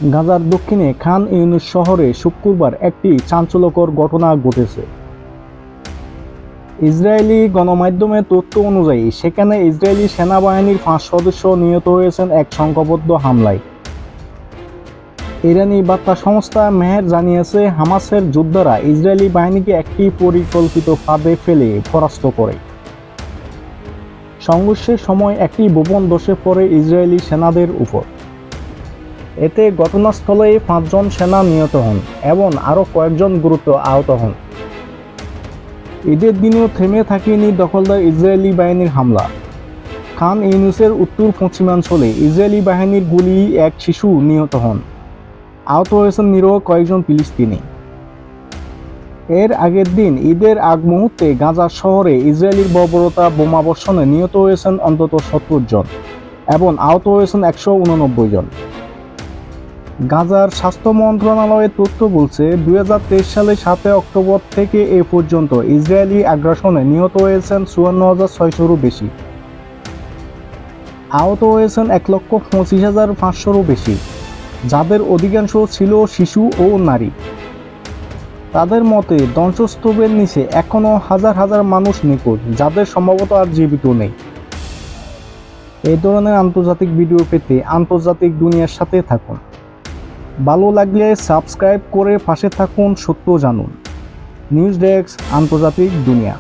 গাজার দক্ষিণে খান ইউনুস শহরে শুক্রবার একটি চাঞ্চল্যকর ঘটনা ঘটেছে। ইসরায়েলি গণমাধ্যমের তথ্য অনুযায়ী সেখানে ইসরায়েলি সেনাবাহিনীর 5 সদস্য নিহত হয়েছেন এক সংঘবদ্ধ হামলায়। ইরানি বার্তা সংস্থা মেহের জানিয়েছে, হামাসের যোদ্ধারা ইসরায়েলি বাহিনীকে একটি পরিকল্পিত ফাঁদে ফেলে পরাস্ত করে। সংঘর্ষের সময় একটি ভবন ধসে পড়ে ইসরায়েলি সেনাদের উপর। এতে ঘটনাস্থলে 5 জন সেনা নিহত হন এবং আরও কয়েকজন গুরুতর আহত হন। ঈদের দিনেও থেমে থাকেনি দখলদার ইসরায়েলি বাহিনীর হামলা। খান ইউনুসের উত্তর পশ্চিমাঞ্চলে ইসরায়েলি বাহিনীর গুলি এক শিশু নিহত হন। আহত হয়েছেন নিরীহ কয়েকজন ফিলিস্তিনি। এর আগের দিন ঈদের আগ মুহূর্তে গাজা শহরে ইসরায়েলির বর্বরতা বোমাবর্ষণে নিহত হয়েছেন অন্তত 70 জন এবং আহত হয়েছেন 189 জন। গাজার স্বাস্থ্য মন্ত্রণালয়ের তথ্য বলছে, 2023 সালের 7 অক্টোবর থেকে এ পর্যন্ত ইসরায়েলি আগ্রাসনে নিহত হয়েছেন 54,600-ও বেশি। আহত হয়েছেন 1,25,500-ও বেশি, যাদের অধিকাংশ ছিল শিশু ও নারী। তাদের মতে, ধ্বংসস্তূপের নিচে এখনও হাজার হাজার মানুষ নিখোঁজ, যাদের সম্ভবত আর জীবিত নেই। এই ধরনের আন্তর্জাতিক ভিডিও পেতে আন্তর্জাতিক দুনিয়ার সাথে থাকুন। ভালো লাগলে সাবস্ক্রাইব করে পাশে থাকুন। সত্য জানুন। নিউজ ডেস্ক, আন্তর্জাতিক দুনিয়া।